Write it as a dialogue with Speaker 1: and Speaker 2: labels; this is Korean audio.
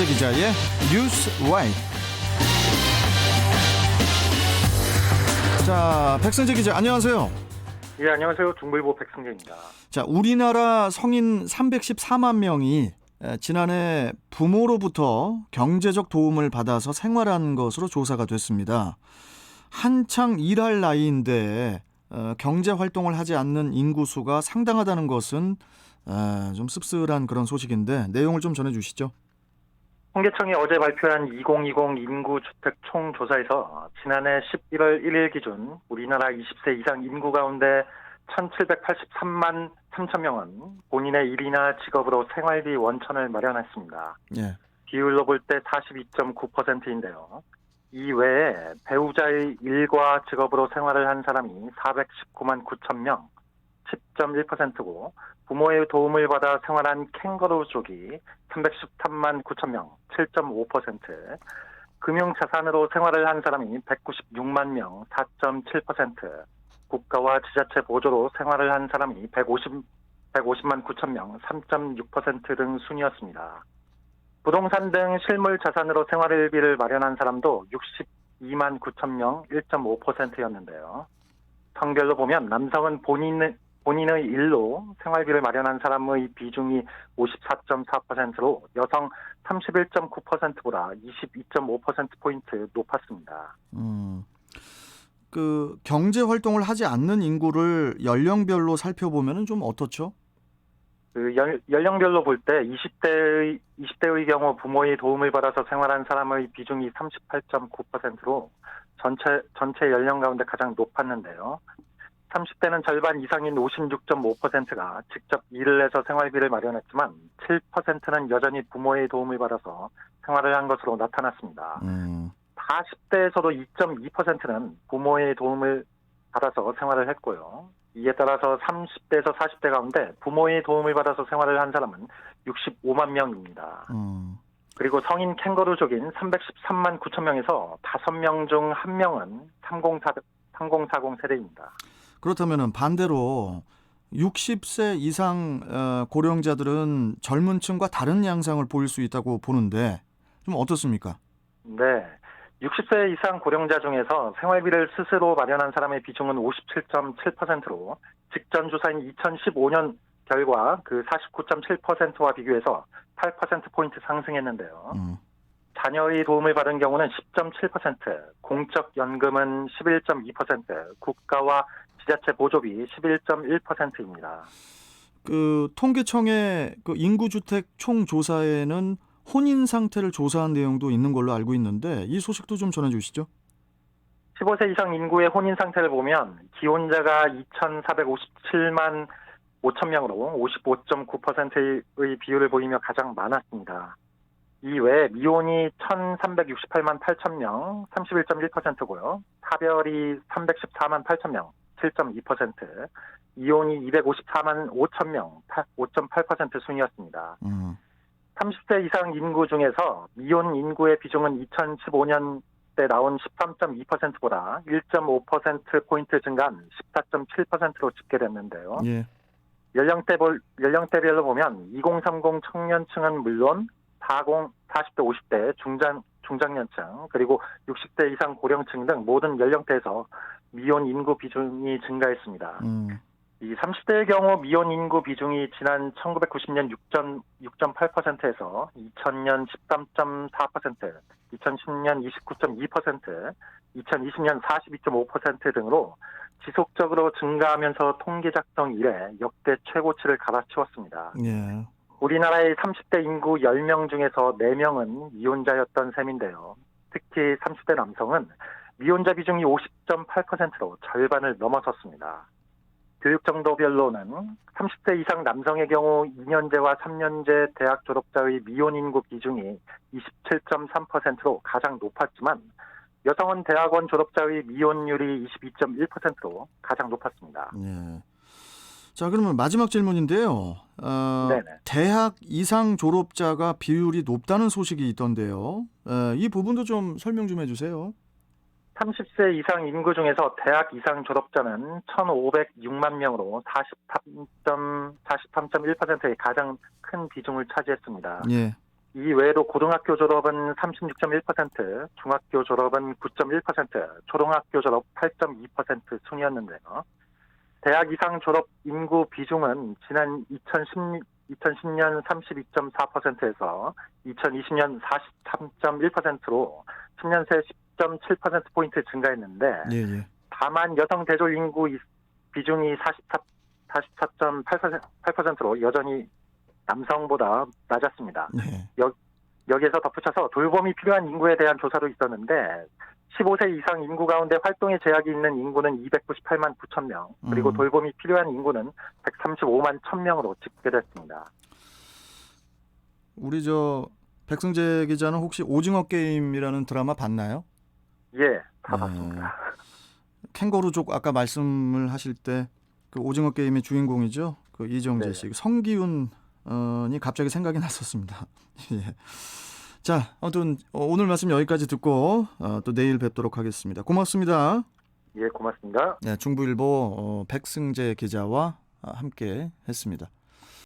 Speaker 1: 백선재 기자의 뉴스 와이드. 자, 백선재 기자 안녕하세요.
Speaker 2: 예, 안녕하세요. 중부일보 백승재입니다.
Speaker 1: 자, 우리나라 성인 314만 명이 지난해 부모로부터 경제적 도움을 받아서 생활한 것으로 조사가 됐습니다. 한창 일할 나이인데 경제 활동을 하지 않는 인구수가 상당하다는 것은 좀 씁쓸한 그런 소식인데 내용을 좀 전해주시죠.
Speaker 2: 통계청이 어제 발표한 2020 인구주택 총조사에서 지난해 11월 1일 기준 우리나라 20세 이상 인구 가운데 1,783만 3천 명은 본인의 일이나 직업으로 생활비 원천을 마련했습니다.
Speaker 1: 예.
Speaker 2: 비율로 볼 때 42.9%인데요. 이 외에 배우자의 일과 직업으로 생활을 한 사람이 419만 9천 명, 10.1%고 부모의 도움을 받아 생활한 캥거루족이 313만 9천 명, 7.5%, 금융자산으로 생활을 한 사람이 196만 명, 4.7%, 국가와 지자체 보조로 생활을 한 사람이 150만 9천 명, 3.6% 등 순이었습니다. 부동산 등 실물 자산으로 생활비를 마련한 사람도 62만 9천 명, 1.5%였는데요. 성별로 보면 남성은 본인의 일로 생활비를 마련한 사람의 비중이 54.4%로 여성 31.9%보다 22.5%포인트 높았습니다.
Speaker 1: 그 경제 활동을 하지 않는 인구를 연령별로 살펴보면 좀 어떻죠?
Speaker 2: 연령별로 볼 때 20대의 경우 부모의 도움을 받아서 생활한 사람의 비중이 38.9%로 전체 연령 가운데 가장 높았는데요. 30대는 절반 이상인 56.5%가 직접 일을 해서 생활비를 마련했지만 7%는 여전히 부모의 도움을 받아서 생활을 한 것으로 나타났습니다. 40대에서도 2.2%는 부모의 도움을 받아서 생활을 했고요. 이에 따라서 30대에서 40대 가운데 부모의 도움을 받아서 생활을 한 사람은 65만 명입니다. 그리고 성인 캥거루족인 313만 9천 명에서 5명 중 1명은 3040 세대입니다.
Speaker 1: 그렇다면 반대로 60세 이상 고령자들은 젊은 층과 다른 양상을 보일 수 있다고 보는데 좀 어떻습니까?
Speaker 2: 네. 60세 이상 고령자 중에서 생활비를 스스로 마련한 사람의 비중은 57.7%로 직전 주사인 2015년 결과 그 49.7%와 비교해서 8%포인트 상승했는데요. 자녀의 도움을 받은 경우는 10.7%, 공적연금은 11.2%, 국가와 지자체 보조비 11.1%입니다. 그
Speaker 1: 통계청의 그 인구주택 총조사에는 혼인 상태를 조사한 내용도 있는 걸로 알고 있는데 이 소식도 좀 전해주시죠.
Speaker 2: 15세 이상 인구의 혼인 상태를 보면 기혼자가 2,457만 5천 명으로 55.9%의 비율을 보이며 가장 많았습니다. 이 외에 미혼이 1,368만 8천 명, 31.1%고요. 사별이 314만 8천 명, 7.2%, 이혼이 254만 5천 명, 5.8% 순이었습니다. 30세 이상 인구 중에서 미혼 인구의 비중은 2015년 때 나온 13.2%보다 1.5%포인트 증가한 14.7%로 집계됐는데요. 예. 연령대별로 보면 2030 청년층은 물론 40대, 50대, 중장년층, 그리고 60대 이상 고령층 등 모든 연령대에서 미혼 인구 비중이 증가했습니다. 이 30대의 경우 미혼 인구 비중이 지난 1990년 6.8%에서 2000년 13.4%, 2010년 29.2%, 2020년 42.5% 등으로 지속적으로 증가하면서 통계 작성 이래 역대 최고치를 갈아치웠습니다. 예. 우리나라의 30대 인구 10명 중에서 4명은 미혼자였던 셈인데요. 특히 30대 남성은 미혼자 비중이 50.8%로 절반을 넘어섰습니다. 교육 정도별로는 30대 이상 남성의 경우 2년제와 3년제 대학 졸업자의 미혼 인구 비중이 27.3%로 가장 높았지만 여성은 대학원 졸업자의 미혼율이 22.1%로 가장 높았습니다.
Speaker 1: 네. 자, 그러면 마지막 질문인데요. 대학 이상 졸업자가 비율이 높다는 소식이 있던데요. 이 부분도 좀 설명 좀 해주세요.
Speaker 2: 30세 이상 인구 중에서 대학 이상 졸업자는 1,506만 명으로 43.1%의 가장 큰 비중을 차지했습니다. 예. 이 외에도 고등학교 졸업은 36.1%, 중학교 졸업은 9.1%, 초등학교 졸업 8.2% 순이었는데요. 대학 이상 졸업 인구 비중은 지난 2010년 32.4%에서 2020년 43.1%로 10년 새 10.7%포인트 증가했는데,
Speaker 1: 예, 예.
Speaker 2: 다만 여성 대졸 인구 비중이 44.8%로 여전히 남성보다 낮았습니다.
Speaker 1: 예.
Speaker 2: 여기에서 덧붙여서 돌봄이 필요한 인구에 대한 조사도 있었는데 15세 이상 인구 가운데 활동에 제약이 있는 인구는 298만 9천 명, 그리고 돌봄이 필요한 인구는 135만 1천 명으로 집계됐습니다.
Speaker 1: 우리 백승재 기자는 혹시 오징어 게임이라는 드라마 봤나요?
Speaker 2: 예, 다 봤습니다.
Speaker 1: 캥거루족 아까 말씀을 하실 때 그 오징어 게임의 주인공이죠. 그 이정재 씨, 성기훈이 갑자기 생각이 났었습니다. 예. 자, 아무튼 오늘 말씀 여기까지 듣고 또 내일 뵙도록 하겠습니다. 고맙습니다.
Speaker 2: 예, 고맙습니다.
Speaker 1: 네, 중부일보 백승재 기자와 함께 했습니다.